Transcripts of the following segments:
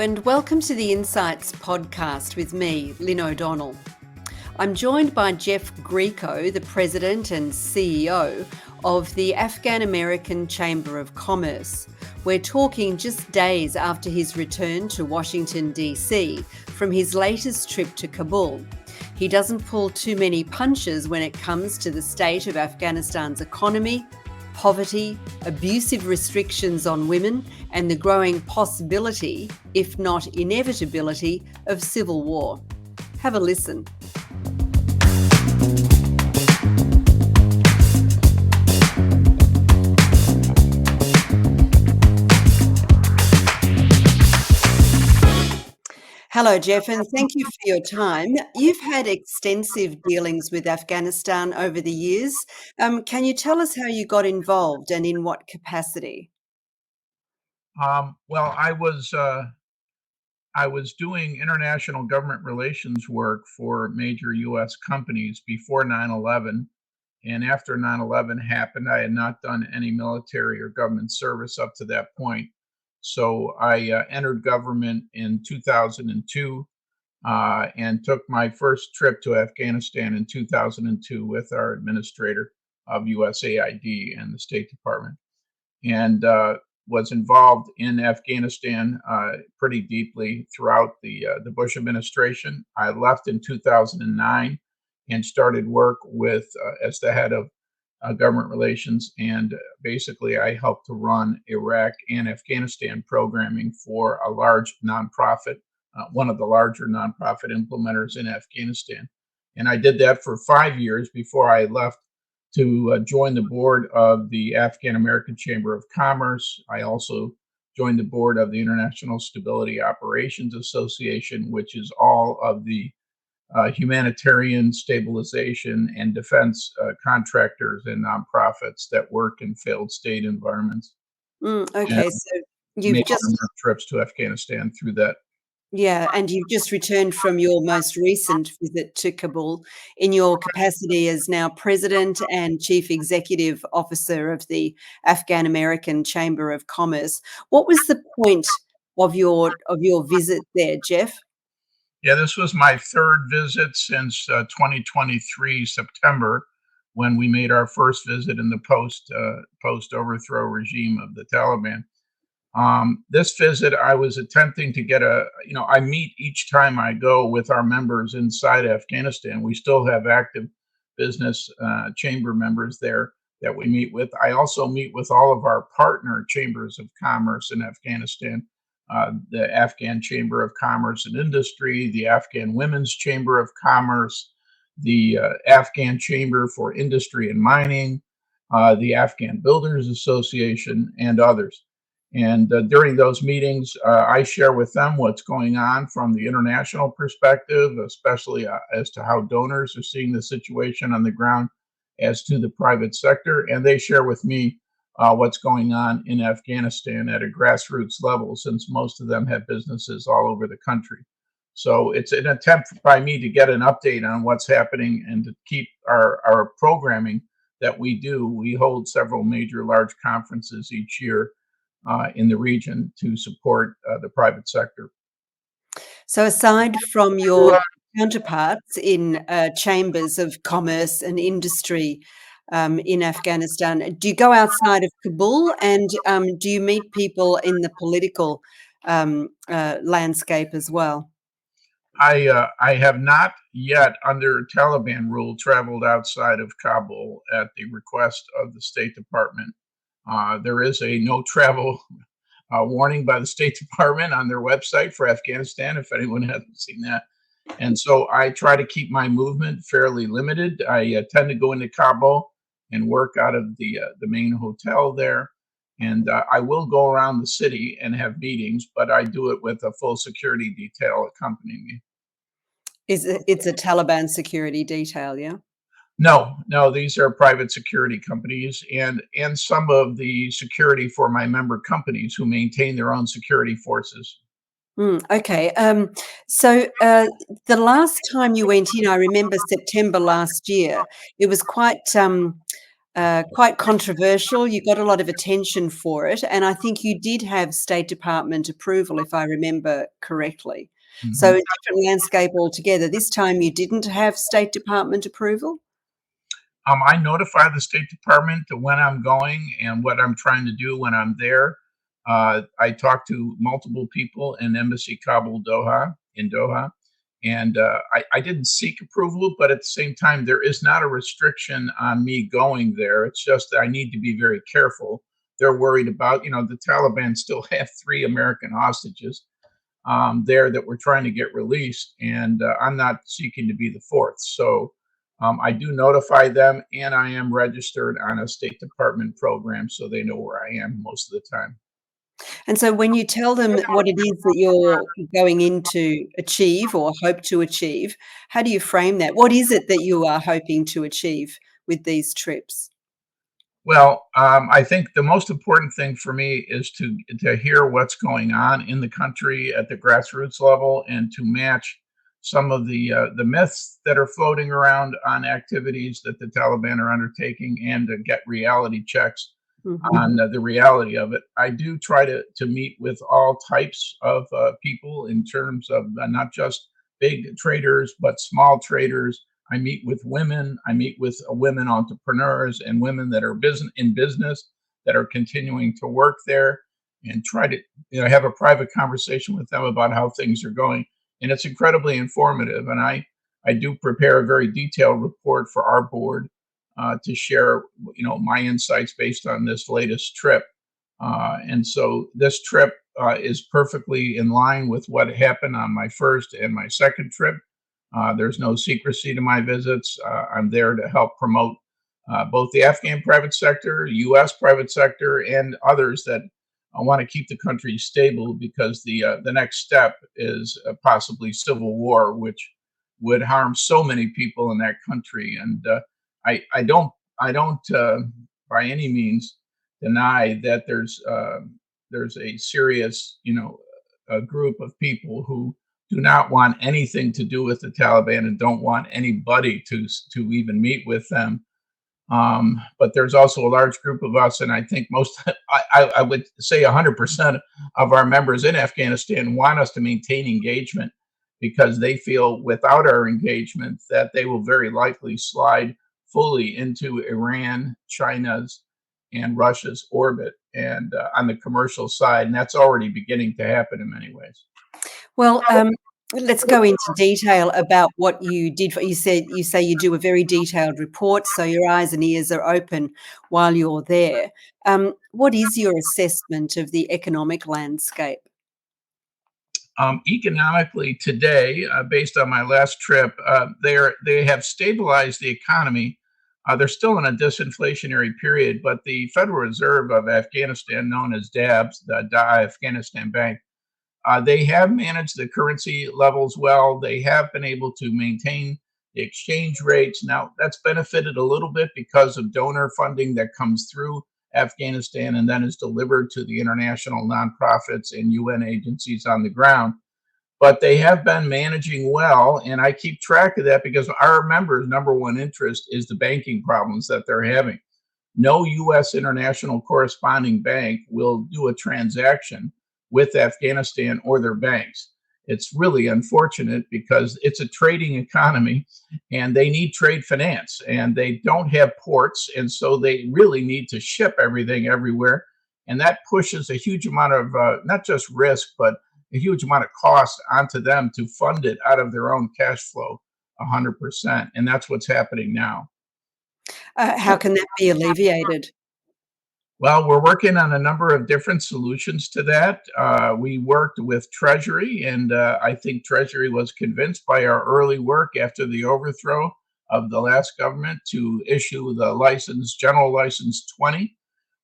and welcome to the Insights podcast with me, Lynne O'Donnell. I'm joined by Jeff Grieco, the President and CEO of the Afghan-American Chamber of Commerce. We're talking just days after his return to Washington, D.C. from his latest trip to Kabul. He doesn't pull too many punches when it comes to the state of Afghanistan's economy, poverty, abusive restrictions on women, and the growing possibility, if not inevitability, of civil war. Have a listen. Hello, Jeff, and thank you for your time. You've had extensive dealings with Afghanistan over the years. Can you tell us how you got involved and in what capacity? Well, I was doing international government relations work for major U.S. companies before 9/11, and after 9/11 happened, I had not done any military or government service up to that point. So I entered government in 2002 and took my first trip to Afghanistan in 2002 with our administrator of USAID and the State Department, and was involved in Afghanistan pretty deeply throughout the Bush administration. I left in 2009 and started work with as the head of government relations, and basically I helped to run Iraq and Afghanistan programming for a large nonprofit, one of the larger nonprofit implementers in Afghanistan. And I did that for 5 years before I left to join the board of the Afghan-American Chamber of Commerce. I also joined the board of the International Stability Operations Association, which is all of the humanitarian stabilization and defense contractors and nonprofits that work in failed state environments, and Okay, so you've made a just, number of trips to Afghanistan through that. and you've just returned from your most recent visit to Kabul in your capacity as now President and Chief Executive Officer of the Afghan-American Chamber of Commerce. What was the point of your visit there, Jeff? Yeah, this was my third visit since 2023 September, when we made our first visit in the post overthrow regime of the Taliban. This visit, I was attempting to get I meet each time I go with our members inside Afghanistan. We still have active business chamber members there that we meet with. I also meet with all of our partner chambers of commerce in Afghanistan, the Afghan Chamber of Commerce and Industry, the Afghan Women's Chamber of Commerce, the Afghan Chamber for Industry and Mining, the Afghan Builders Association, and others. And during those meetings, I share with them what's going on from the international perspective, especially as to how donors are seeing the situation on the ground, as to the private sector. And they share with me what's going on in Afghanistan at a grassroots level, since most of them have businesses all over the country. So it's an attempt by me to get an update on what's happening and to keep our programming that we do. We hold several major large conferences each year in the region to support the private sector. So aside from your counterparts in chambers of commerce and industry in Afghanistan, do you go outside of Kabul, and do you meet people in the political landscape as well? I have not yet, under Taliban rule, traveled outside of Kabul at the request of the State Department. There is a no travel warning by the State Department on their website for Afghanistan, if anyone hasn't seen that. And so I try to keep my movement fairly limited. I tend to go into Kabul and work out of the main hotel there. And I will go around the city and have meetings, but I do it with a full security detail accompanying me. It's a Taliban security detail, yeah? No, these are private security companies, and some of the security for my member companies who maintain their own security forces. Okay. So the last time you went in, I remember September last year. It was quite quite controversial. You got a lot of attention for it, and I think you did have State Department approval, if I remember correctly. So Mhm. a different landscape altogether. This time you didn't have State Department approval? I notify the State Department to when I'm going and what I'm trying to do when I'm there. I talk to multiple people in Embassy Kabul, Doha, in Doha, and I didn't seek approval, but at the same time, there is not a restriction on me going there. It's just that I need to be very careful. They're worried about, the Taliban still have 3 American hostages there that we're trying to get released, and I'm not seeking to be the fourth. So I do notify them, and I am registered on a State Department program, so they know where I am most of the time. And so when you tell them what it is that you're going in to achieve or hope to achieve, how do you frame that? What is it that you are hoping to achieve with these trips? Well, I think the most important thing for me is to hear what's going on in the country at the grassroots level, and to match some of the myths that are floating around on activities that the Taliban are undertaking, and to get reality checks Mhm. on the reality of it. I do try to meet with all types of people in terms of not just big traders, but small traders. I meet with women. I meet with women entrepreneurs and women that are in business that are continuing to work there, and try to have a private conversation with them about how things are going. And it's incredibly informative. And I do prepare a very detailed report for our board to share, my insights based on this latest trip. And so this trip is perfectly in line with what happened on my first and my second trip. There's no secrecy to my visits. I'm there to help promote both the Afghan private sector, U.S. private sector, and others that want to keep the country stable, because the next step is possibly civil war, which would harm so many people in that country. And I don't by any means deny that there's a serious, a group of people who do not want anything to do with the Taliban, and don't want anybody to even meet with them. But there's also a large group of us, and I think I would say 100% of our members in Afghanistan want us to maintain engagement, because they feel without our engagement that they will very likely slide fully into Iran, China's, and Russia's orbit, and on the commercial side, and that's already beginning to happen in many ways. Well, let's go into detail about what you did. You say you do a very detailed report, so your eyes and ears are open while you're there. What is your assessment of the economic landscape? Economically today, based on my last trip, they have stabilized the economy. They're still in a disinflationary period, but the Federal Reserve of Afghanistan, known as DABS, the Afghanistan Bank, they have managed the currency levels well. They have been able to maintain the exchange rates. Now, that's benefited a little bit because of donor funding that comes through Afghanistan and then is delivered to the international nonprofits and UN agencies on the ground. But they have been managing well, and I keep track of that because our members' number one interest is the banking problems that they're having. No U.S. international corresponding bank will do a transaction with Afghanistan or their banks. It's really unfortunate because it's a trading economy, and they need trade finance, and they don't have ports. And so they really need to ship everything everywhere. And that pushes a huge amount of not just risk, but a huge amount of cost onto them to fund it out of their own cash flow 100%. And that's what's happening now. How can that be alleviated? Well, we're working on a number of different solutions to that. We worked with Treasury, and I think Treasury was convinced by our early work after the overthrow of the last government to issue the General License 20,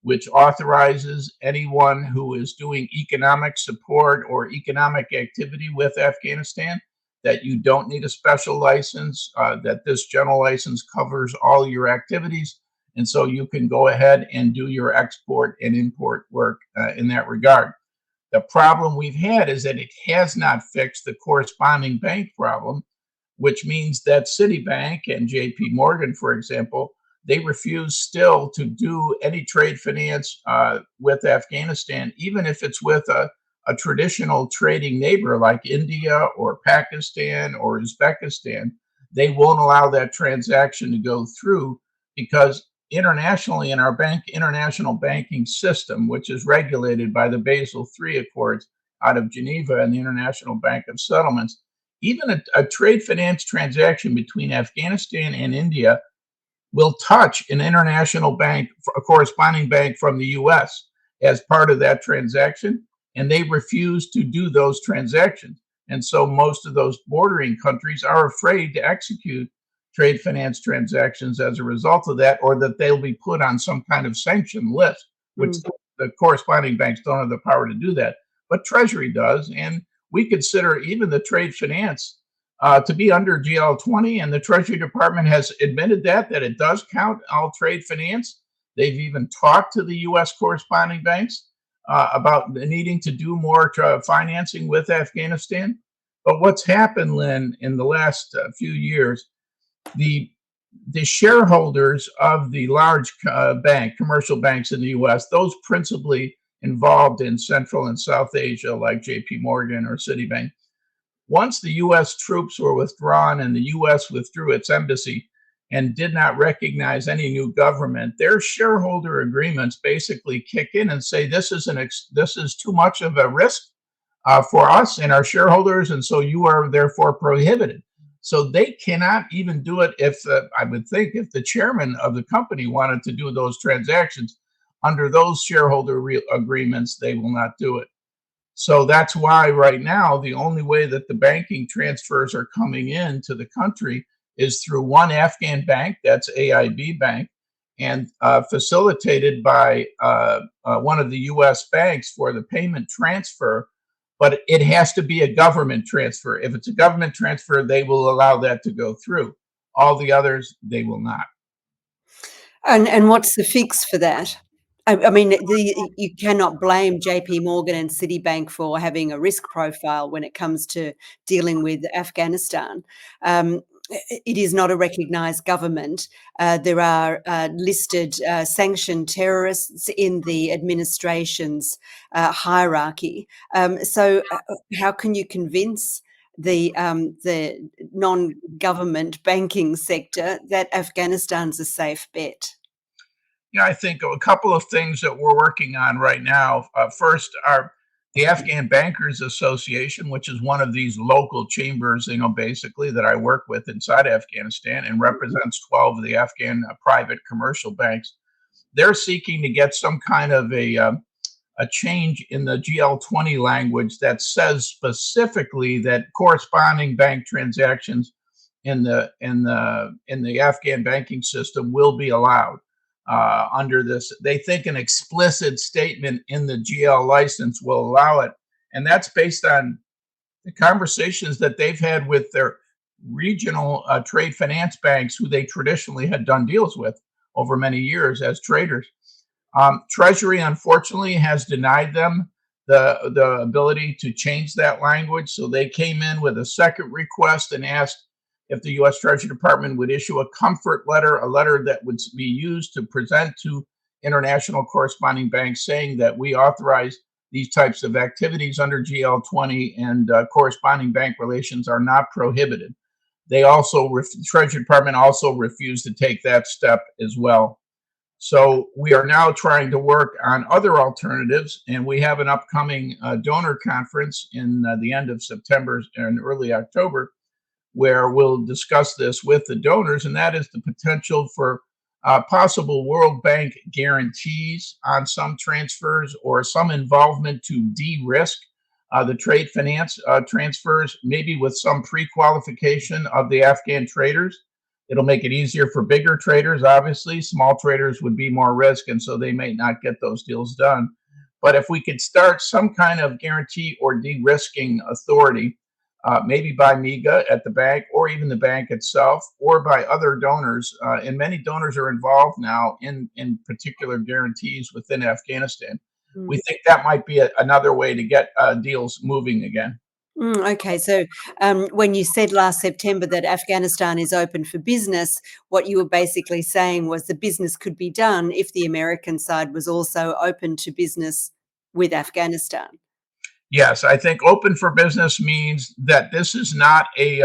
which authorizes anyone who is doing economic support or economic activity with Afghanistan that you don't need a special license, that this general license covers all your activities, and so you can go ahead and do your export and import work in that regard. The problem we've had is that it has not fixed the corresponding bank problem, which means that Citibank and JP Morgan, for example, they refuse still to do any trade finance with Afghanistan, even if it's with a traditional trading neighbor like India or Pakistan or Uzbekistan. They won't allow that transaction to go through because internationally in our international banking system, which is regulated by the Basel III Accords out of Geneva and the International Bank of Settlements, even a trade finance transaction between Afghanistan and India will touch an international bank, a corresponding bank from the US as part of that transaction, and they refuse to do those transactions. And so most of those bordering countries are afraid to execute trade finance transactions as a result of that, or that they'll be put on some kind of sanction list, which the corresponding banks don't have the power to do that. But Treasury does, and we consider even the trade finance to be under GL20, and the Treasury Department has admitted that it does count all trade finance. They've even talked to the U.S. corresponding banks about needing to do more financing with Afghanistan. But what's happened, Lynn, in the last few years, the shareholders of the large commercial banks in the U.S., those principally involved in Central and South Asia, like J.P. Morgan or Citibank, once the U.S. troops were withdrawn and the U.S. withdrew its embassy and did not recognize any new government, their shareholder agreements basically kick in and say this is too much of a risk for us and our shareholders, and so you are therefore prohibited. So they cannot even do it if I would think if the chairman of the company wanted to do those transactions under those shareholder agreements, they will not do it. So that's why right now, the only way that the banking transfers are coming into the country is through one Afghan bank, that's AIB Bank, and facilitated by one of the US banks for the payment transfer. But it has to be a government transfer. If it's a government transfer, they will allow that to go through. All the others, they will not. And what's the fix for that? I mean, you cannot blame JP Morgan and Citibank for having a risk profile when it comes to dealing with Afghanistan. It is not a recognized government. There are listed sanctioned terrorists in the administration's hierarchy. So how can you convince the non-government banking sector that Afghanistan's a safe bet? Yeah, I think a couple of things that we're working on right now. First, the Afghan Bankers Association, which is one of these local chambers, basically that I work with inside Afghanistan and represents 12 of the Afghan private commercial banks. They're seeking to get some kind of a change in the GL20 language that says specifically that corresponding bank transactions in the Afghan banking system will be allowed. Under this, they think an explicit statement in the GL license will allow it. And that's based on the conversations that they've had with their regional trade finance banks who they traditionally had done deals with over many years as traders. Treasury, unfortunately, has denied them the ability to change that language. So they came in with a second request and asked if the U.S. Treasury Department would issue a comfort letter, a letter that would be used to present to international corresponding banks saying that we authorize these types of activities under GL20 and corresponding bank relations are not prohibited. They also, the Treasury Department also refused to take that step as well. So we are now trying to work on other alternatives, and we have an upcoming donor conference in the end of September and early October, where we'll discuss this with the donors, and that is the potential for possible World Bank guarantees on some transfers or some involvement to de-risk the trade finance transfers, maybe with some pre-qualification of the Afghan traders. It'll make it easier for bigger traders, obviously. Small traders would be more risk, and so they may not get those deals done. But if we could start some kind of guarantee or de-risking authority, maybe by MIGA at the bank or even the bank itself or by other donors. And many donors are involved now in particular guarantees within Afghanistan. We think that might be another way to get deals moving again. Okay, so when you said last September that Afghanistan is open for business, what you were basically saying was the business could be done if the American side was also open to business with Afghanistan. Yes, I think open for business means that this is not a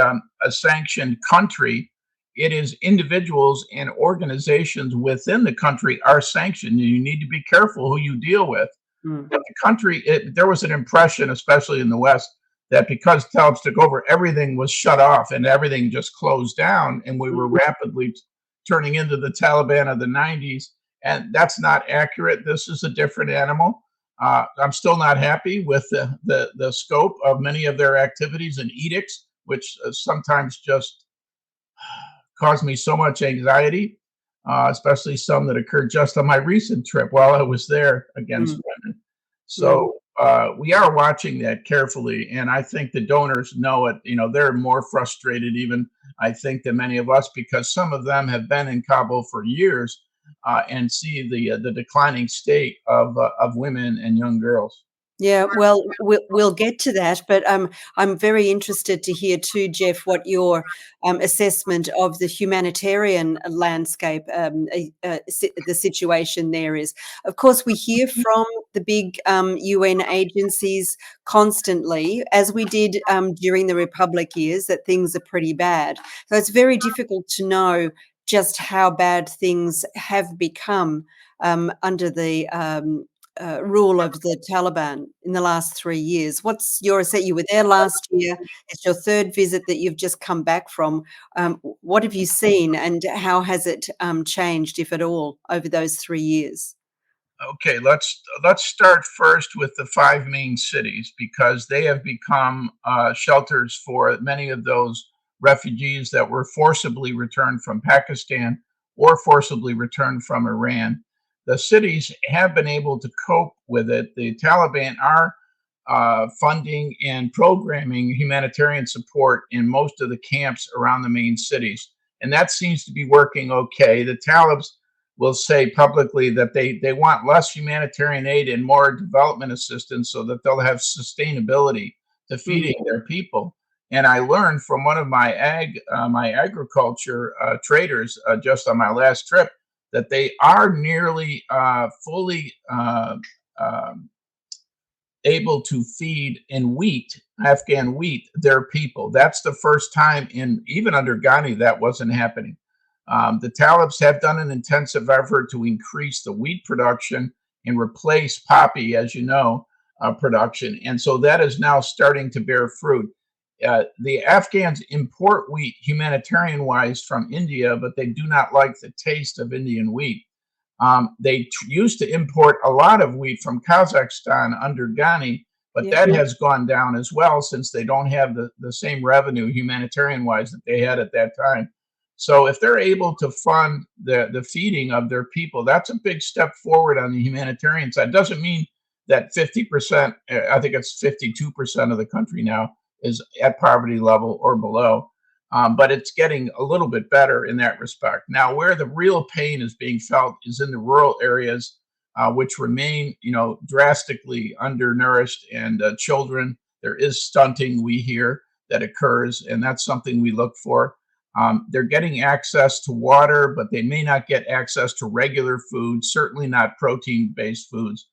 sanctioned country. It is individuals and organizations within the country are sanctioned. You need to be careful who you deal with. Mm. But the country, there was an impression, especially in the West, that because Talibs took over, everything was shut off and everything just closed down, and we were rapidly turning into the Taliban of the 90s. And that's not accurate. This is a different animal. I'm still not happy with the scope of many of their activities and edicts, which sometimes just cause me so much anxiety, especially some that occurred just on my recent trip while I was there against women. So we are watching that carefully, and I think the donors know it. You know, they're more frustrated, even I think, than many of us, because some of them have been in Kabul for years and see the declining state of women and young girls. Yeah, well, we'll get to that, but I'm very interested to hear too, Jeff, what your assessment of the humanitarian landscape, the situation there is. Of course, we hear from the big UN agencies constantly, as we did during the Republic years, that things are pretty bad. So it's very difficult to know just how bad things have become under the rule of the Taliban in the last 3 years. What's your set? You were there last year. It's your third visit that you've just come back from. What have you seen, and how has it changed, if at all, over those 3 years? Okay, let's start first with the five main cities because they have become shelters for many of those refugees that were forcibly returned from Pakistan or forcibly returned from Iran. The cities have been able to cope with it. The Taliban are funding and programming humanitarian support in most of the camps around the main cities, and that seems to be working okay. The Talibs will say publicly that they want less humanitarian aid and more development assistance so that they'll have sustainability to feeding their people. And I learned from one of my agriculture traders just on my last trip that they are nearly fully able to feed in wheat, Afghan wheat, their people. That's the first time in even under Ghani that wasn't happening. The Talibs have done an intensive effort to increase the wheat production and replace poppy, as you know, production. And so that is now starting to bear fruit. The Afghans import wheat humanitarian wise from India, but they do not like the taste of Indian wheat. They used to import a lot of wheat from Kazakhstan under Ghani, but Yeah. that has gone down as well since they don't have the same revenue humanitarian wise that they had at that time. So if they're able to fund the feeding of their people, that's a big step forward on the humanitarian side. Doesn't mean that 50%, I think it's 52% of the country now is at poverty level or below. But it's getting a little bit better in that respect. Now, where the real pain is being felt is in the rural areas, which remain, drastically undernourished, and children. There is stunting we hear that occurs, and that's something we look for. They're getting access to water, but they may not get access to regular food, certainly not protein-based foods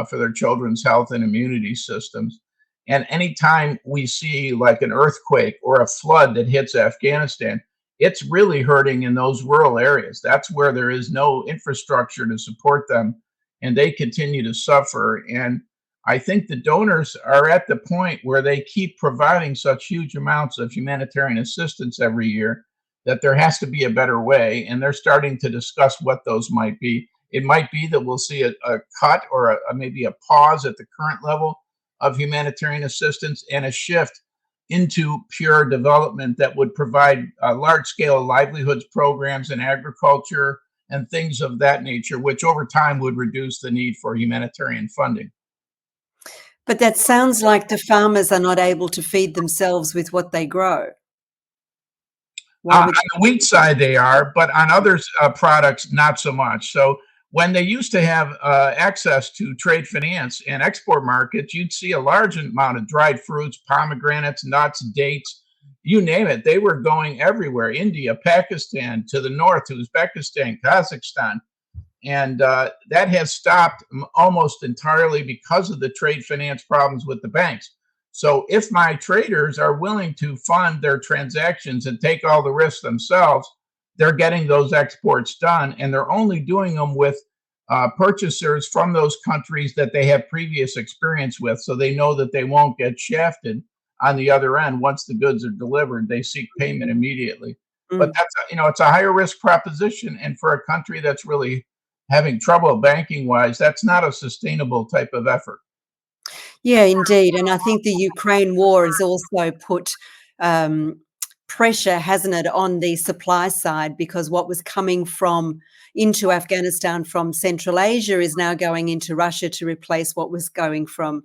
for their children's health and immunity systems. And anytime we see like an earthquake or a flood that hits Afghanistan, it's really hurting in those rural areas. That's where there is no infrastructure to support them, and they continue to suffer. And I think the donors are at the point where they keep providing such huge amounts of humanitarian assistance every year that there has to be a better way. And they're starting to discuss what those might be. It might be that we'll see a cut or maybe a pause at the current level of humanitarian assistance and a shift into pure development that would provide large scale livelihoods programs in agriculture and things of that nature, which over time would reduce the need for humanitarian funding. But that sounds like the farmers are not able to feed themselves with what they grow. Why On would the wheat side, they are, but on other products, not so much. So when they used to have access to trade finance and export markets, you'd see a large amount of dried fruits, pomegranates, nuts, dates, you name it. They were going everywhere: India, Pakistan, to the north, to Uzbekistan, Kazakhstan. And that has stopped almost entirely because of the trade finance problems with the banks. So if my traders are willing to fund their transactions and take all the risks themselves, they're getting those exports done, and they're only doing them with purchasers from those countries that they have previous experience with, so they know that they won't get shafted on the other end. Once the goods are delivered, they seek payment immediately. But Mm. that's it's a higher risk proposition, and for a country that's really having trouble banking wise, that's not a sustainable type of effort. Yeah, indeed. And I think the Ukraine war has also put um, pressure, hasn't it, on the supply side, because what was coming from into Afghanistan from Central Asia is now going into Russia to replace what was going from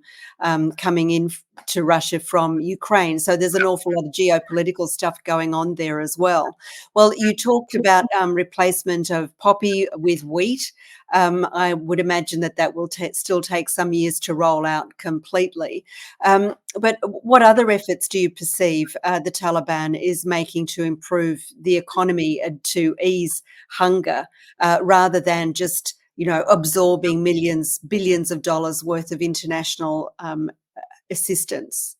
coming in to Russia from Ukraine. So there's an awful lot of geopolitical stuff going on there as well. Well, you talked about replacement of poppy with wheat. I would imagine that that will still take some years to roll out completely. But what other efforts do you perceive the Taliban is making to improve the economy and to ease hunger, rather than just absorbing millions, billions of dollars worth of international assistance?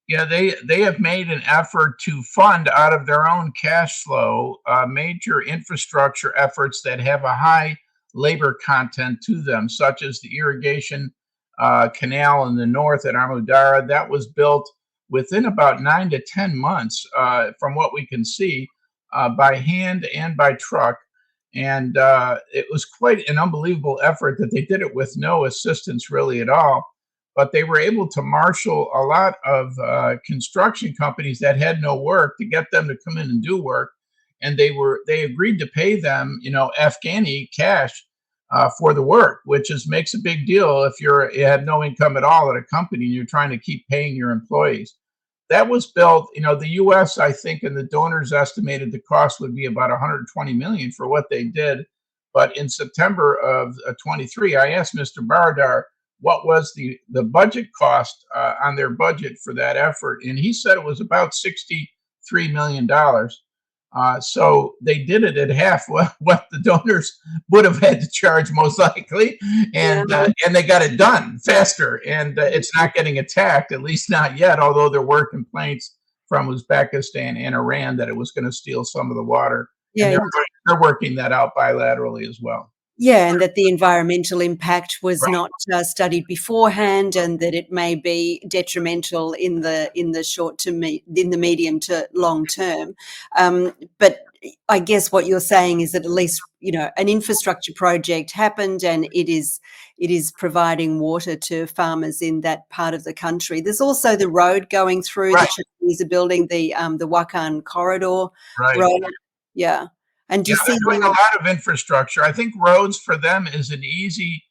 Yeah, they have made an effort to fund out of their own cash flow major infrastructure efforts that have a high labor content to them, such as the irrigation canal in the north at Amudara. That was built within about 9 to 10 months, from what we can see, by hand and by truck. And it was quite an unbelievable effort that they did it with no assistance really at all, but they were able to marshal a lot of construction companies that had no work to get them to come in and do work, and they agreed to pay them, Afghani cash for the work, which makes a big deal if you have no income at all at a company and you're trying to keep paying your employees. That was built, the U.S. I think, and the donors estimated the cost would be about 120 million for what they did. But in September of 23, I asked Mr. Baradar what was the budget cost on their budget for that effort, and he said it was about $63 million. So they did it at half what the donors would have had to charge most likely, Yeah. and they got it done faster. And it's not getting attacked, at least not yet. Although there were complaints from Uzbekistan and Iran that it was going to steal some of the water, and Yeah. they're working that out bilaterally as well. Yeah, and that the environmental impact was Right. not studied beforehand, and that it may be detrimental in the short to in the medium to long term. But I guess what you're saying is that at least an infrastructure project happened, and it is providing water to farmers in that part of the country. There's also the road going through. Right. The Chinese are building the Wakhan corridor Right. road. Yeah, and do Yeah, you they're see doing a lot of infrastructure. I think roads for them is an easy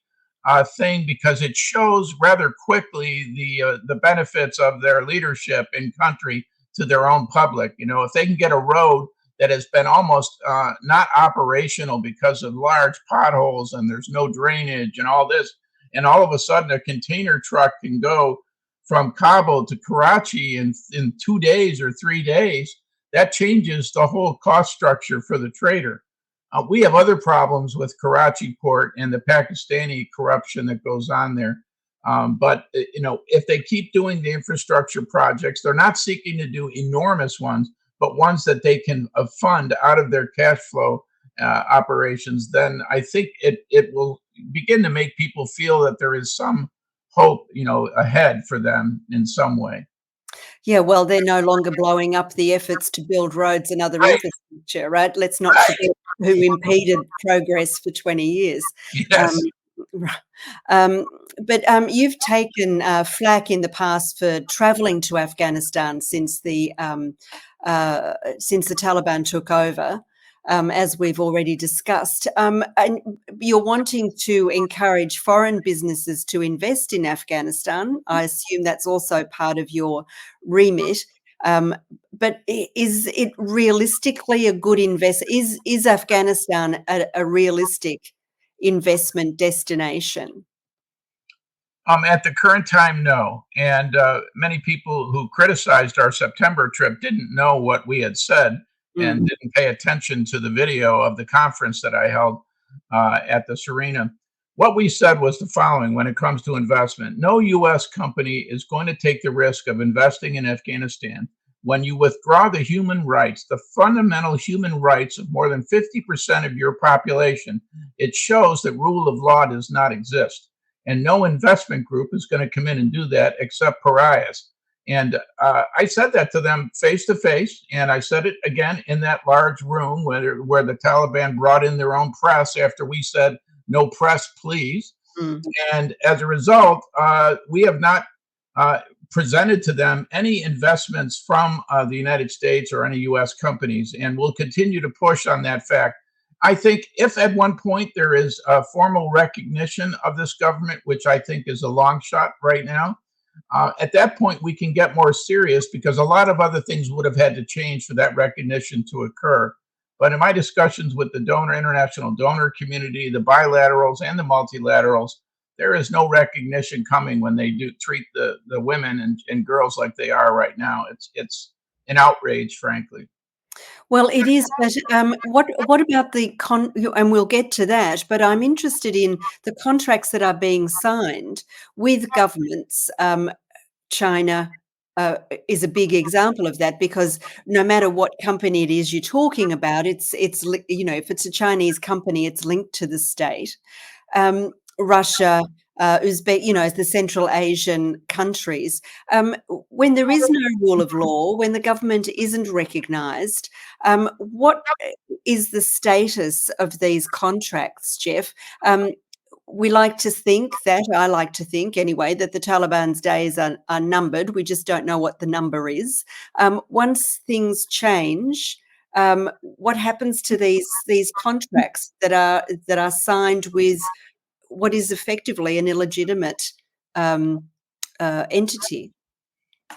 thing because it shows rather quickly the benefits of their leadership in country to their own public. If they can get a road that has been almost not operational because of large potholes and there's no drainage and all this, and all of a sudden a container truck can go from Kabul to Karachi in 2 days or 3 days, that changes the whole cost structure for the trader. We have other problems with Karachi port and the Pakistani corruption that goes on there. But if they keep doing the infrastructure projects, they're not seeking to do enormous ones, but ones that they can fund out of their cash flow operations. Then I think it will begin to make people feel that there is some hope, ahead for them in some way. Yeah, well, they're no longer blowing up the efforts to build roads and other Right. infrastructure, right? Let's not Right. forget who impeded progress for 20 years. Um, Yes. r but you've taken flack in the past for travelling to Afghanistan since the Taliban took over, as we've already discussed. And you're wanting to encourage foreign businesses to invest in Afghanistan. I assume that's also part of your remit. Um, but is it realistically a good invest? Is Afghanistan a realistic investment destination? At the current time, no. And many people who criticized our September trip didn't know what we had said and Mm. didn't pay attention to the video of the conference that I held at the Serena. What we said was the following when it comes to investment: no U.S. company is going to take the risk of investing in Afghanistan when you withdraw the human rights, the fundamental human rights of more than 50% of your population. It shows that rule of law does not exist. And no investment group is going to come in and do that except pariahs. And I said that to them face to face, and I said it again in that large room where the Taliban brought in their own press after we said, "No press, please." Mm. And as a result, we have not presented to them any investments from the United States or any U.S. companies, and we'll continue to push on that fact. I think if at one point there is a formal recognition of this government, which I think is a long shot right now, at that point we can get more serious, because a lot of other things would have had to change for that recognition to occur. But in my discussions with the international donor community, the bilaterals and the multilaterals, there is no recognition coming when they do treat the women and girls like they are right now. It's an outrage, frankly. Well, it is, but what about and we'll get to that, but I'm interested in the contracts that are being signed with governments. China is a big example of that, because no matter what company it is you're talking about, if it's a Chinese company, it's linked to the state. Russia, Uzbek, the Central Asian countries. When there is no rule of law, when the government isn't recognised, what is the status of these contracts, Jeff? I like to think anyway, that the Taliban's days are numbered. We just don't know what the number is. Once things change, what happens to these contracts that are signed with what is effectively an illegitimate entity?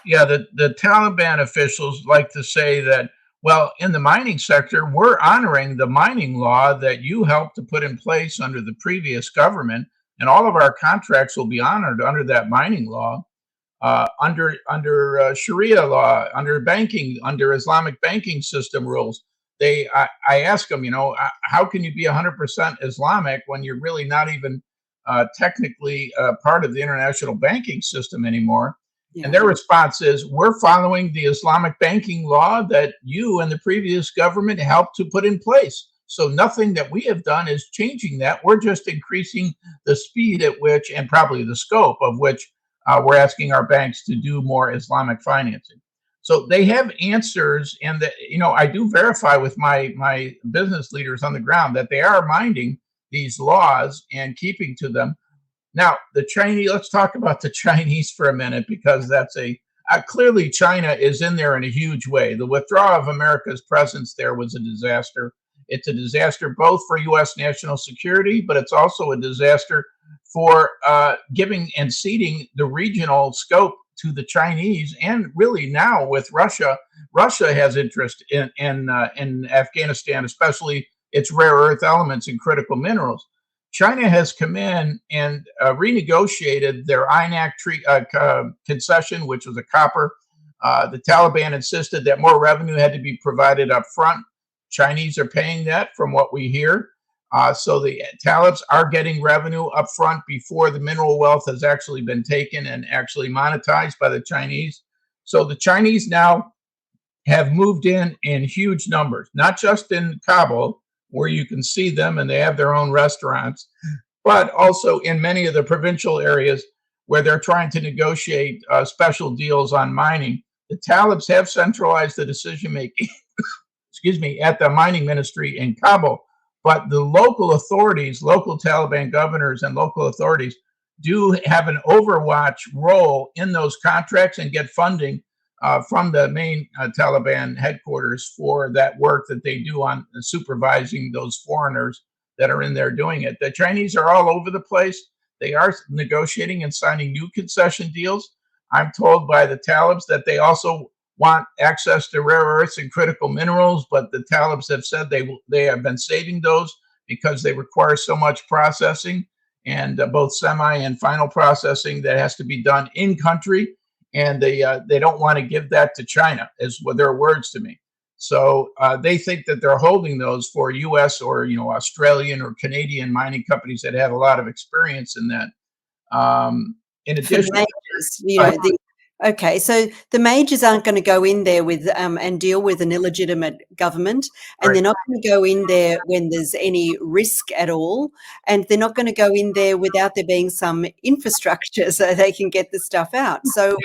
Yeah, the Taliban officials like to say that, well, in the mining sector, we're honoring the mining law that you helped to put in place under the previous government, and all of our contracts will be honored under that mining law, under Sharia law, under banking, under Islamic banking system rules. I ask them, how can you be 100% Islamic when you're really not even technically part of the international banking system anymore? Yeah. And their response is, we're following the Islamic banking law that you and the previous government helped to put in place. So nothing that we have done is changing that. We're just increasing the speed at which, and probably the scope of which, we're asking our banks to do more Islamic financing. So they have answers, and I do verify with my business leaders on the ground that they are minding these laws and keeping to them. Now, the Chinese, let's talk about the Chinese for a minute, because that's clearly China is in there in a huge way. The withdrawal of America's presence there was a disaster. It's a disaster both for U.S. national security, but it's also a disaster for giving and ceding the regional scope to the Chinese. And really now with Russia, Russia has interest in Afghanistan, especially its rare earth elements and critical minerals. China has come in and renegotiated their INAC concession, which was a copper. The Taliban insisted that more revenue had to be provided up front. Chinese are paying that, from what we hear. So the Talibs are getting revenue up front before the mineral wealth has actually been taken and actually monetized by the Chinese. So the Chinese now have moved in huge numbers, not just in Kabul, where you can see them and they have their own restaurants, but also in many of the provincial areas where they're trying to negotiate special deals on mining. The Talibs have centralized the decision making, at the mining ministry in Kabul, but the local authorities, local Taliban governors and local authorities do have an overwatch role in those contracts and get funding from the main Taliban headquarters for that work that they do on supervising those foreigners that are in there doing it. The Chinese are all over the place. They are negotiating and signing new concession deals. I'm told by the Talibs that they also want access to rare earths and critical minerals, but the Talibs have said they have been saving those because they require so much processing and both semi and final processing that has to be done in country, and they don't want to give that to China, is what their words to me. So they think that they're holding those for U.S. or Australian or Canadian mining companies that have a lot of experience in that. In For addition, majors, okay, so the majors aren't going to go in there with and deal with an illegitimate government, and right. they're not going to go in there when there's any risk at all, and they're not going to go in there without there being some infrastructure so they can get the stuff out. So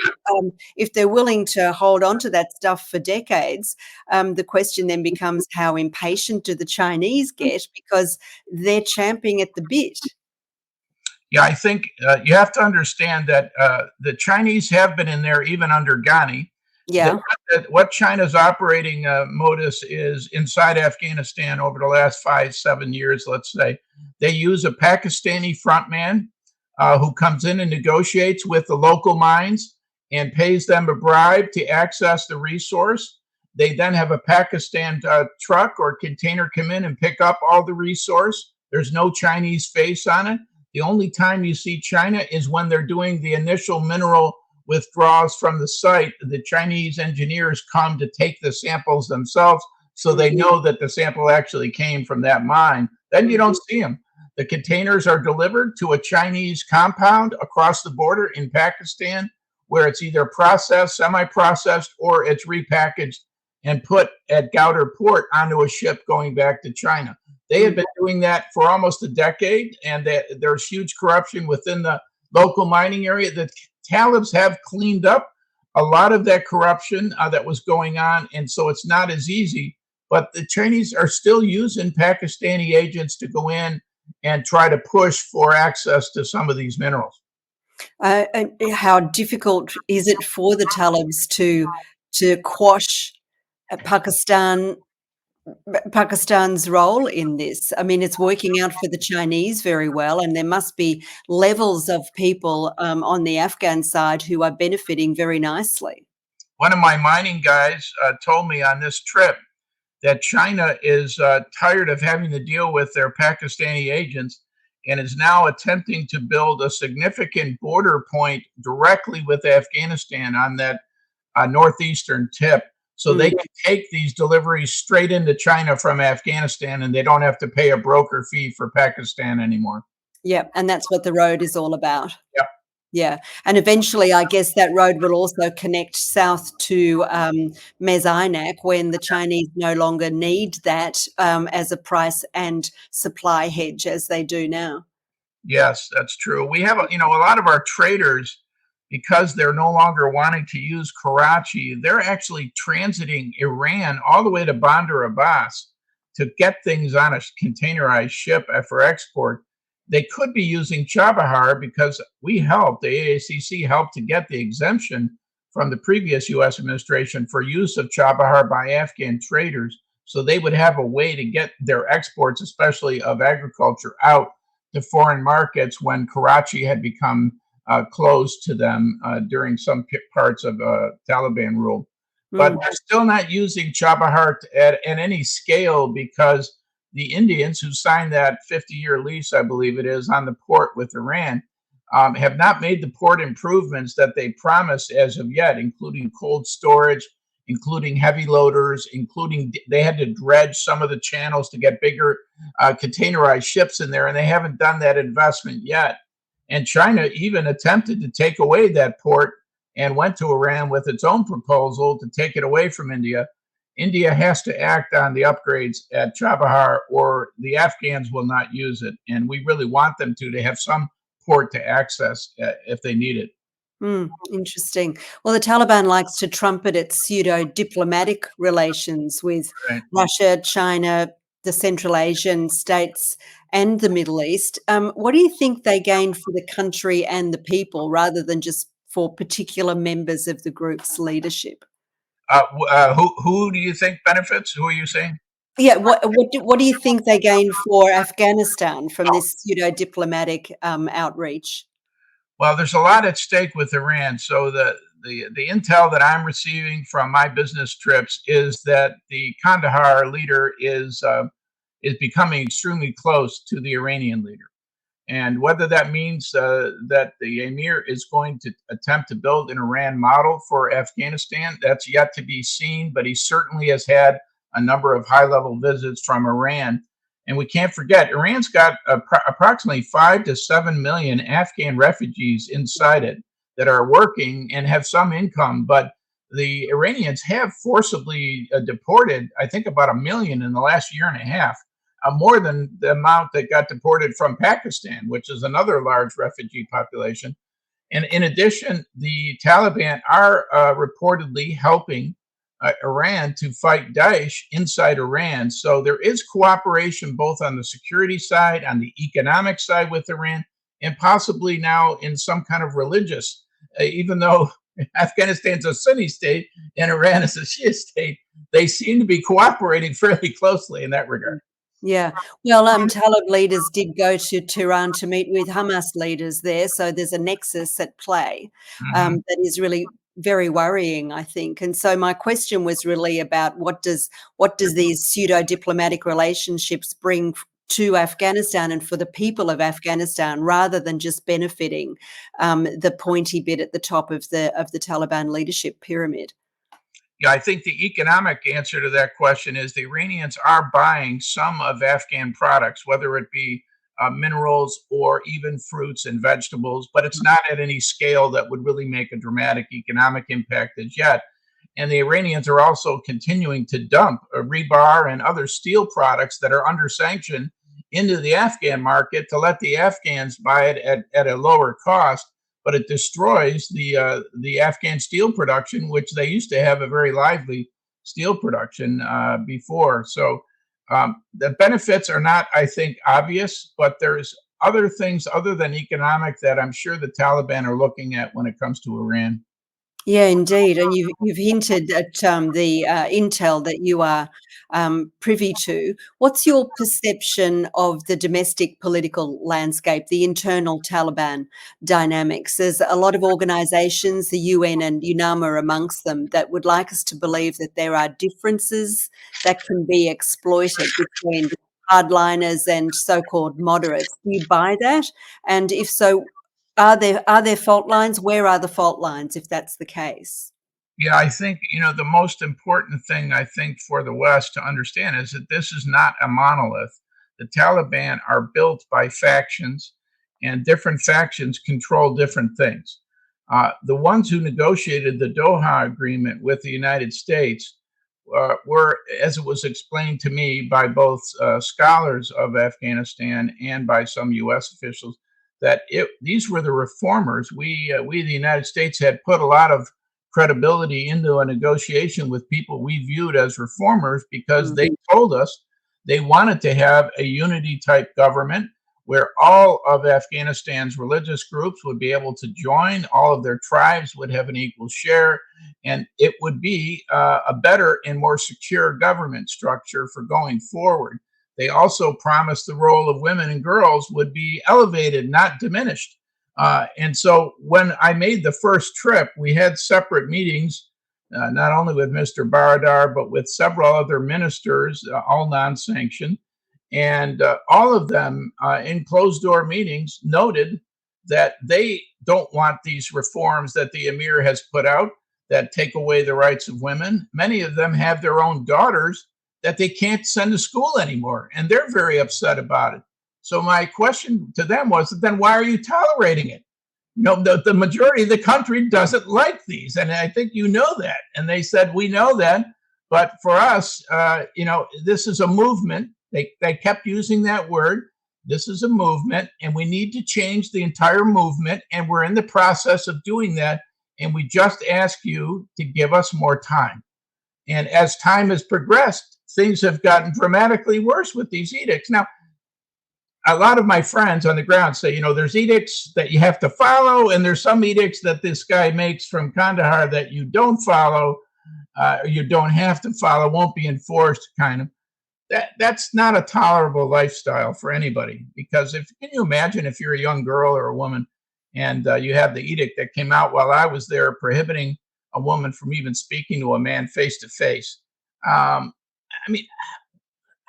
if they're willing to hold on to that stuff for decades, the question then becomes, how impatient do the Chinese get, because they're champing at the bit? Yeah, I think you have to understand that the Chinese have been in there even under Ghani. Yeah. What China's operating modus is inside Afghanistan over the last 5-7 years, let's say, they use a Pakistani frontman who comes in and negotiates with the local mines and pays them a bribe to access the resource. They then have a Pakistan truck or container come in and pick up all the resource. There's no Chinese face on it. The only time you see China is when they're doing the initial mineral withdrawals from the site. The Chinese engineers come to take the samples themselves, so they know that the sample actually came from that mine. Then you don't see them. The containers are delivered to a Chinese compound across the border in Pakistan, where it's either processed, semi-processed, or it's repackaged and put at Gouder Port onto a ship going back to China. They had been doing that for almost a decade, and there's huge corruption within the local mining area. The Talibs have cleaned up a lot of that corruption that was going on, and so it's not as easy. But the Chinese are still using Pakistani agents to go in and try to push for access to some of these minerals. And how difficult is it for the Talibs to quash Pakistan's role in this? I mean, it's working out for the Chinese very well, and there must be levels of people on the Afghan side who are benefiting very nicely. One of my mining guys told me on this trip that China is tired of having to deal with their Pakistani agents and is now attempting to build a significant border point directly with Afghanistan on that northeastern tip. So they can take these deliveries straight into China from Afghanistan, and they don't have to pay a broker fee for Pakistan anymore. Yeah, and that's what the road is all about. Yeah. Yeah, and eventually, I guess that road will also connect south to Mezainak when the Chinese no longer need that as a price and supply hedge as they do now. Yes, that's true. We have, a lot of our traders, because they're no longer wanting to use Karachi, they're actually transiting Iran all the way to Bandar Abbas to get things on a containerized ship for export. They could be using Chabahar because the AACC helped to get the exemption from the previous U.S. administration for use of Chabahar by Afghan traders. So they would have a way to get their exports, especially of agriculture, out to foreign markets when Karachi had become closed to them during some parts of Taliban rule. But they're still not using Chabahar at any scale because the Indians who signed that 50-year lease, I believe it is, on the port with Iran, have not made the port improvements that they promised as of yet, including cold storage, including heavy loaders, including they had to dredge some of the channels to get bigger containerized ships in there, and they haven't done that investment yet. And China even attempted to take away that port and went to Iran with its own proposal to take it away from India. India has to act on the upgrades at Chabahar or the Afghans will not use it. And we really want them to have some port to access if they need it. Interesting. Well, the Taliban likes to trumpet its pseudo-diplomatic relations with Russia, China, the Central Asian states, and the Middle East. What do you think they gain for the country and the people rather than just for particular members of the group's leadership? Who do you think benefits? Who are you saying? Yeah, what do you think they gain for Afghanistan from this pseudo-diplomatic outreach? Well, there's a lot at stake with Iran. So the intel that I'm receiving from my business trips is that the Kandahar leader is is becoming extremely close to the Iranian leader. And whether that means that the emir is going to attempt to build an Iran model for Afghanistan, that's yet to be seen. But he certainly has had a number of high-level visits from Iran. And we can't forget, Iran's got approximately 5 to 7 million Afghan refugees inside it that are working and have some income. But the Iranians have forcibly deported, I think, about 1 million in the last year and a half. More than the amount that got deported from Pakistan, which is another large refugee population. And in addition, the Taliban are reportedly helping Iran to fight Daesh inside Iran. So there is cooperation both on the security side, on the economic side with Iran, and possibly now in some kind of religious, even though Afghanistan's a Sunni state and Iran is a Shia state, they seem to be cooperating fairly closely in that regard. Yeah. Well, Talib leaders did go to Tehran to meet with Hamas leaders there, so there's a nexus at play, Mhm. that is really very worrying, I think. And so my question was really about what does these pseudo-diplomatic relationships bring to Afghanistan and for the people of Afghanistan, rather than just benefiting the pointy bit at the top of the Taliban leadership pyramid? Yeah, I think the economic answer to that question is the Iranians are buying some of Afghan products, whether it be minerals or even fruits and vegetables, but it's not at any scale that would really make a dramatic economic impact as yet. And the Iranians are also continuing to dump rebar and other steel products that are under sanction into the Afghan market to let the Afghans buy it at a lower cost. But it destroys the Afghan steel production, which they used to have a very lively steel production before. So the benefits are not, I think, obvious, but there's other things other than economic that I'm sure the Taliban are looking at when it comes to Iran. Yeah, indeed, and you've hinted at the intel that you are privy to. What's your perception of the domestic political landscape, the internal Taliban dynamics? There's a lot of organisations, the UN and UNAMA amongst them, that would like us to believe that there are differences that can be exploited between hardliners and so-called moderates. Do you buy that? And if so, are there fault lines? Where are the fault lines if that's the case? Yeah, I think, the most important thing I think for the West to understand is that this is not a monolith. The Taliban are built by factions, and different factions control different things. The ones who negotiated the Doha Agreement with the United States were, as it was explained to me by both scholars of Afghanistan and by some U.S. officials, that these were the reformers. We, the United States, had put a lot of credibility into a negotiation with people we viewed as reformers because Mm. they told us they wanted to have a unity type government where all of Afghanistan's religious groups would be able to join, all of their tribes would have an equal share, and it would be a better and more secure government structure for going forward. They also promised the role of women and girls would be elevated, not diminished. And so when I made the first trip, we had separate meetings, not only with Mr. Baradar, but with several other ministers, all non sanctioned. And all of them in closed door meetings noted that they don't want these reforms that the emir has put out that take away the rights of women. Many of them have their own daughters that they can't send to school anymore, and they're very upset about it. So my question to them was, then why are you tolerating it? The majority of the country doesn't like these, and I think you know that. And they said, we know that, but for us, this is a movement. They kept using that word. This is a movement, and we need to change the entire movement, and we're in the process of doing that. And we just ask you to give us more time. And as time has progressed, things have gotten dramatically worse with these edicts. Now, a lot of my friends on the ground say, there's edicts that you have to follow, and there's some edicts that this guy makes from Kandahar that you don't follow, or you don't have to follow, won't be enforced, kind of. That's not a tolerable lifestyle for anybody. Because can you imagine if you're a young girl or a woman and you have the edict that came out while I was there prohibiting a woman from even speaking to a man face to face? I mean,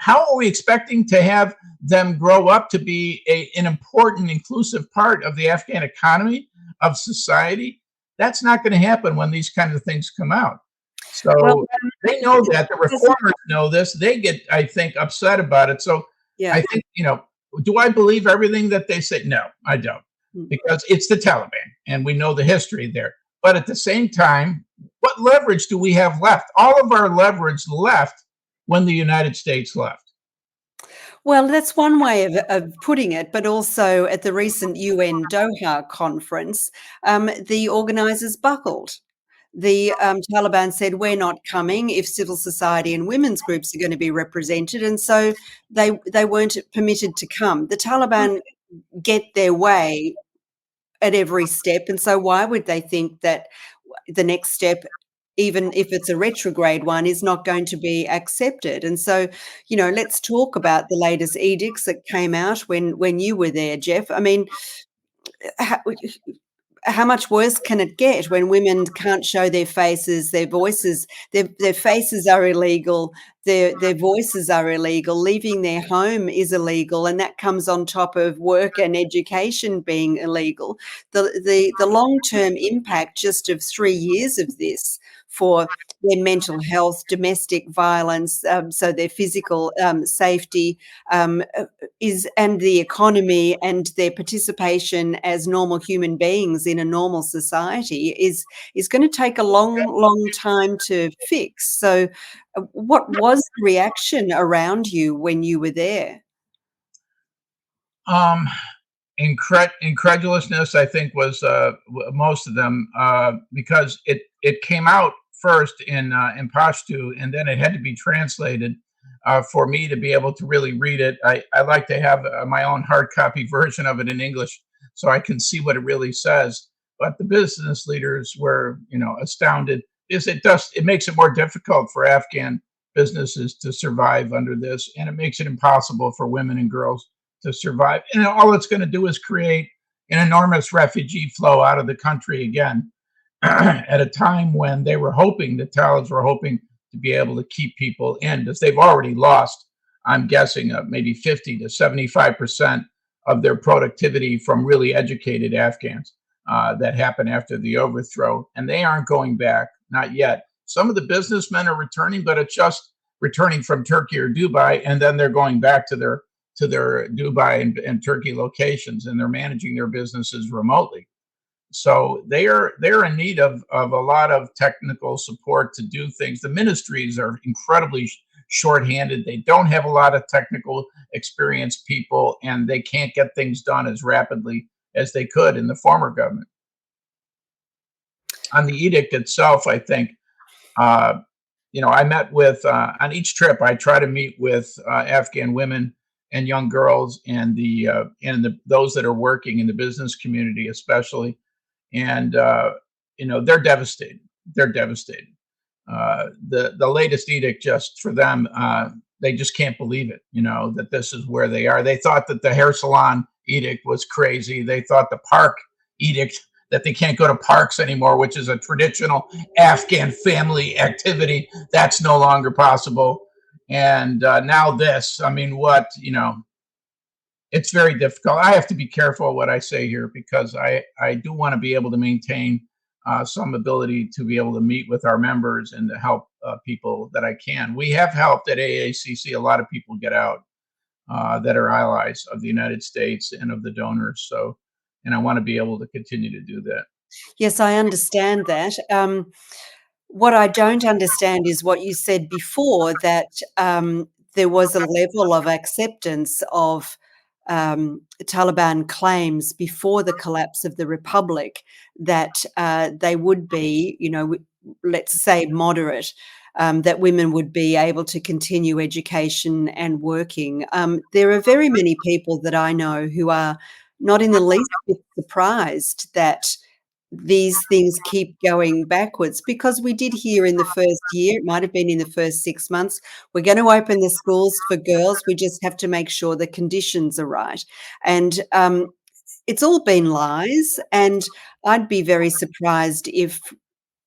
how are we expecting to have them grow up to be an important, inclusive part of the Afghan economy, of society? That's not going to happen when these kinds of things come out. Well, So they know that. The there's reformers know this. They get, I think, upset about it. So yeah. I think, do I believe everything that they say? No, I don't, because it's the Taliban, and we know the history there. But at the same time, what leverage do we have left? All of our leverage left when the United States left. Well, that's one way of putting it, but also at the recent UN Doha conference, the organisers buckled. The Taliban said, "We're not coming if civil society and women's groups are going to be represented," and so they weren't permitted to come. The Taliban get their way at every step, and so why would they think that the next step, even if it's a retrograde one, is not going to be accepted? And so, let's talk about the latest edicts that came out when you were there, Jeff. I mean, how much worse can it get when women can't show their faces, their voices, their faces are illegal, their voices are illegal, leaving their home is illegal, and that comes on top of work and education being illegal. The long-term impact just of 3 years of this for their mental health, domestic violence, so their physical safety, and the economy and their participation as normal human beings in a normal society is going to take a long time to fix. So, what was the reaction around you when you were there? Um, Incredulousness, I think, was most of them, because it came out first in Pashto, and then it had to be translated for me to be able to really read it. I like to have my own hard copy version of it in English so I can see what it really says. But the business leaders were, astounded, because it makes it more difficult for Afghan businesses to survive under this, and it makes it impossible for women and girls to survive. And all it's going to do is create an enormous refugee flow out of the country again, at a time when the Talibans were hoping to be able to keep people in, because they've already lost, I'm guessing, maybe 50 to 75% of their productivity from really educated Afghans that happened after the overthrow. And they aren't going back, not yet. Some of the businessmen are returning, but it's just returning from Turkey or Dubai, and then they're going back to their Dubai and Turkey locations, and they're managing their businesses remotely. So they're in need of a lot of technical support to do things. The ministries are incredibly shorthanded. They don't have a lot of technical experienced people, and they can't get things done as rapidly as they could in the former government. On the edict itself, I think, I met with, on each trip, I try to meet with Afghan women and young girls, and those that are working in the business community, especially. And they're devastated. They're devastated. The latest edict, just for them, they just can't believe it. That this is where they are. They thought that the hair salon edict was crazy. They thought the park edict, that they can't go to parks anymore, which is a traditional Afghan family activity, that's no longer possible. And now this. I mean, it's very difficult. I have to be careful what I say here, because I do want to be able to maintain some ability to be able to meet with our members and to help people that I can. We have helped at AACC a lot of people get out that are allies of the United States and of the donors. So, and I want to be able to continue to do that. Yes, I understand that. What I don't understand is what you said before, that there was a level of acceptance of Taliban claims before the collapse of the republic that they would be, let's say, moderate. That women would be able to continue education and working. There are very many people that I know who are not in the least bit surprised that these things keep going backwards, because we did hear in the first year, it might have been in the first 6 months, we're going to open the schools for girls. We just have to make sure the conditions are right. And it's all been lies. And I'd be very surprised if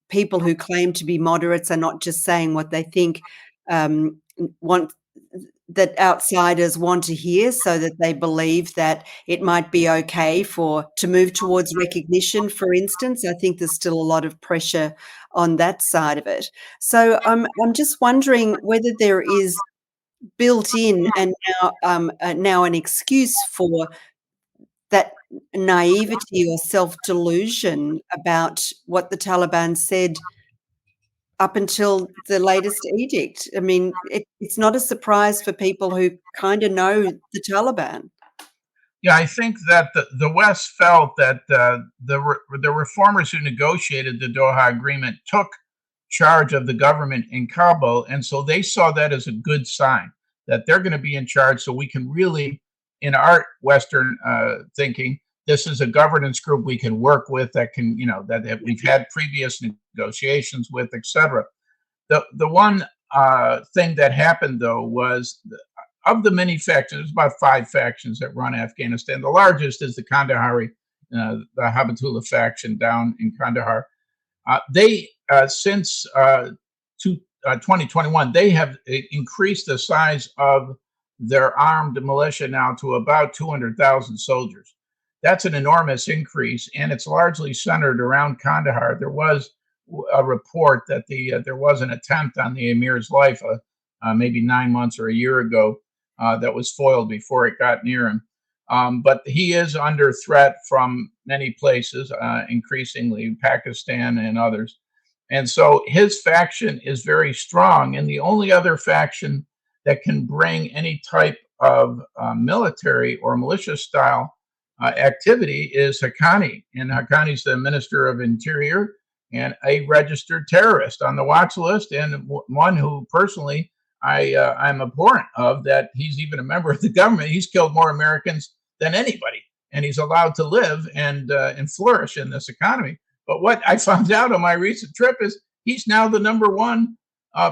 people who claim to be moderates are not just saying what they think, want that outsiders want to hear, so that they believe that it might be okay to move towards recognition, for instance? I think there's still a lot of pressure on that side of it. So I'm just wondering whether there is built in and now an excuse for that naivety or self-delusion about what the Taliban said up until the latest edict. I mean, it's not a surprise for people who kinda know the Taliban. Yeah, I think that the West felt that the reformers who negotiated the Doha Agreement took charge of the government in Kabul, and so they saw that as a good sign that they're going to be in charge. So we can really, in our Western thinking, this is a governance group we can work with that can, that we've had previous negotiations with, etc. The one thing that happened though was of the many factions, there's about 5 factions that run Afghanistan. The largest is the Kandahari, the Habatullah faction down in Kandahar. They since 2021, they have increased the size of their armed militia now to about 200,000 soldiers. That's an enormous increase, and it's largely centered around Kandahar. There was a report that there was an attempt on the emir's life maybe 9 months or a year ago that was foiled before it got near him. But he is under threat from many places, increasingly Pakistan and others. And so his faction is very strong. And the only other faction that can bring any type of military or militia style activity is Haqqani. And Haqqani's the Minister of Interior and a registered terrorist on the watch list, and one who personally I'm abhorrent of, that he's even a member of the government. He's killed more Americans than anybody, and he's allowed to live and flourish in this economy. But what I found out on my recent trip is he's now the #1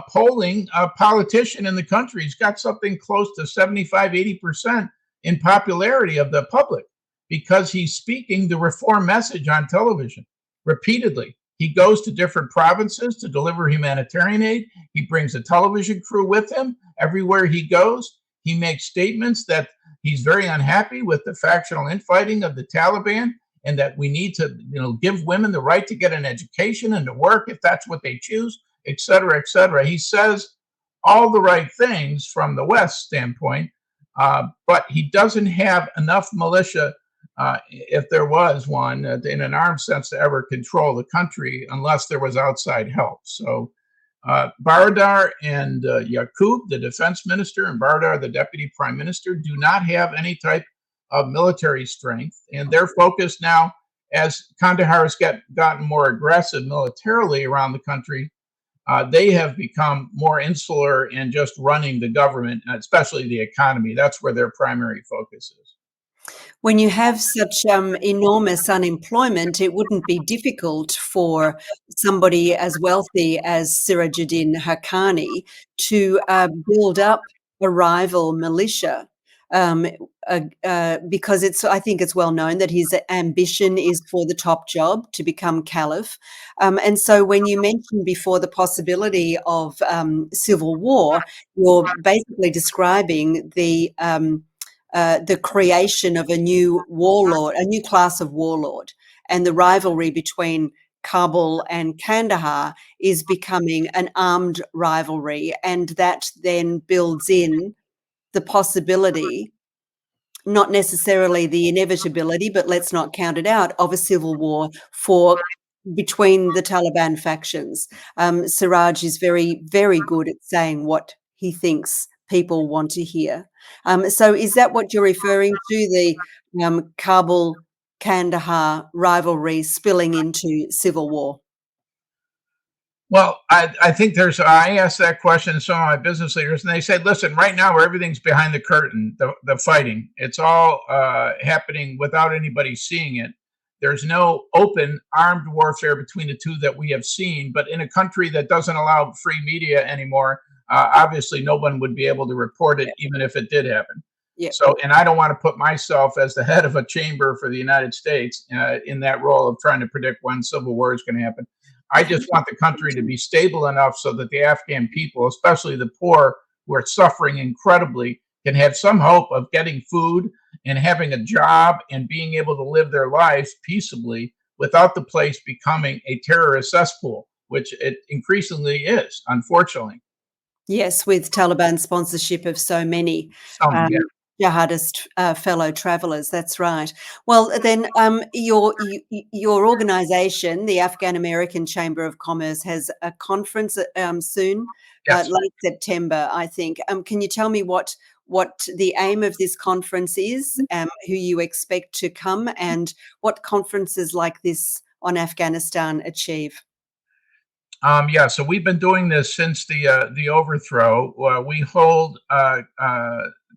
polling politician in the country. He's got something close to 75-80% in popularity of the public because he's speaking the reform message on television repeatedly. He goes to different provinces to deliver humanitarian aid. He brings a television crew with him everywhere he goes. He makes statements that he's very unhappy with the factional infighting of the Taliban, and that we need to, give women the right to get an education and to work if that's what they choose, et cetera, et cetera. He says all the right things from the West standpoint, but he doesn't have enough militia, if there was one, in an armed sense, to ever control the country unless there was outside help. So Baradar and Yaqub, the defense minister, and Baradar, the deputy prime minister, do not have any type of military strength. And they're focused now, as Kandahar has gotten more aggressive militarily around the country, they have become more insular and just running the government, especially the economy. That's where their primary focus is. When you have such enormous unemployment, it wouldn't be difficult for somebody as wealthy as Sirajuddin Haqqani to build up a rival militia, because I think it's well known that his ambition is for the top job, to become caliph. And so when you mentioned before the possibility of civil war, you're basically describing the creation of a new warlord, a new class of warlord, and the rivalry between Kabul and Kandahar is becoming an armed rivalry, and that then builds in the possibility, not necessarily the inevitability, but let's not count it out, of a civil war between the Taliban factions. Siraj is very, very good at saying what he thinks people want to hear. So is that what you're referring to, the Kabul-Kandahar rivalry spilling into civil war? Well, I think I asked that question to some of my business leaders, and they said, listen, right now everything's behind the curtain, the fighting. It's all happening without anybody seeing it. There's no open armed warfare between the two that we have seen, but in a country that doesn't allow free media anymore, obviously no one would be able to report it, even if it did happen. Yep. So, and I don't want to put myself as the head of a chamber for the United States in that role of trying to predict when civil war is going to happen. I just want the country to be stable enough so that the Afghan people, especially the poor, who are suffering incredibly can have some hope of getting food and having a job and being able to live their lives peaceably without the place becoming a terrorist cesspool, which it increasingly is, unfortunately. Yes, with Taliban sponsorship of so many Some, um, yeah, jihadist fellow travellers. That's right. Well, then your organisation, the Afghan-American Chamber of Commerce, has a conference soon, yes. late September, I think. Can you tell me what the aim of this conference is, who you expect to come, and what conferences like this on Afghanistan achieve? Yeah, so we've been doing this since the overthrow. We hold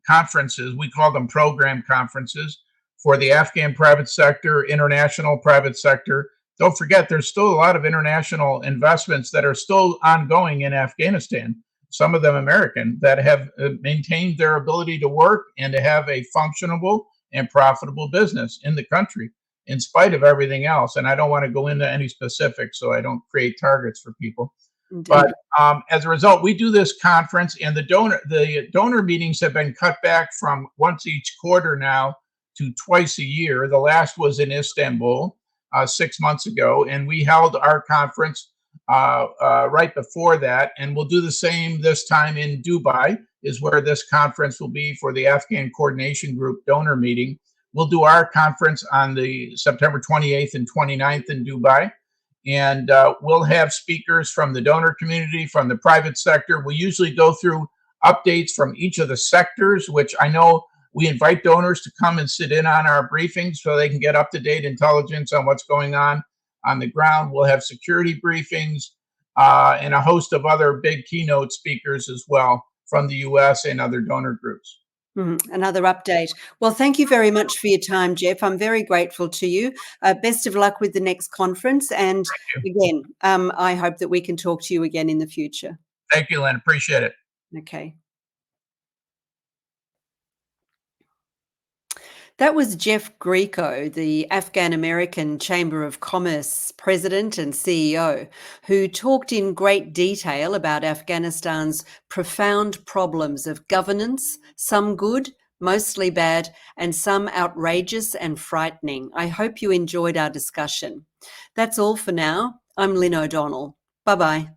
conferences. We call them program conferences for the Afghan private sector, international private sector. Don't forget, there's still a lot of international investments that are still ongoing in Afghanistan. Some of them American that have maintained their ability to work and to have a functionable and profitable business in the country in spite of everything else. And I don't want to go into any specifics so I don't create targets for people. But Indeed. as a result, we do this conference, and the donor meetings have been cut back from once each quarter now to twice a year. The last was in Istanbul 6 months ago, and we held our conference right before that, and we'll do the same this time in Dubai. Is where this conference will be for the Afghan Coordination Group donor meeting. We'll do our conference on the September 28th and 29th in Dubai. And we'll have speakers from the donor community, from the private sector. We usually go through updates from each of the sectors, which I know we invite donors to come and sit in on our briefings so they can get up-to-date intelligence on what's going on the ground. We'll have security briefings and a host of other big keynote speakers as well from the U.S. and other donor groups. Another update. Well, thank you very much for your time, Jeff. I'm very grateful to you. Best of luck with the next conference. And again, I hope that we can talk to you again in the future. Thank you, Lynne. Appreciate it. Okay. That was Jeff Grieco, the Afghan-American Chamber of Commerce president and CEO, who talked in great detail about Afghanistan's profound problems of governance, some good, mostly bad, and some outrageous and frightening. I hope you enjoyed our discussion. That's all for now. I'm Lynne O'Donnell. Bye-bye.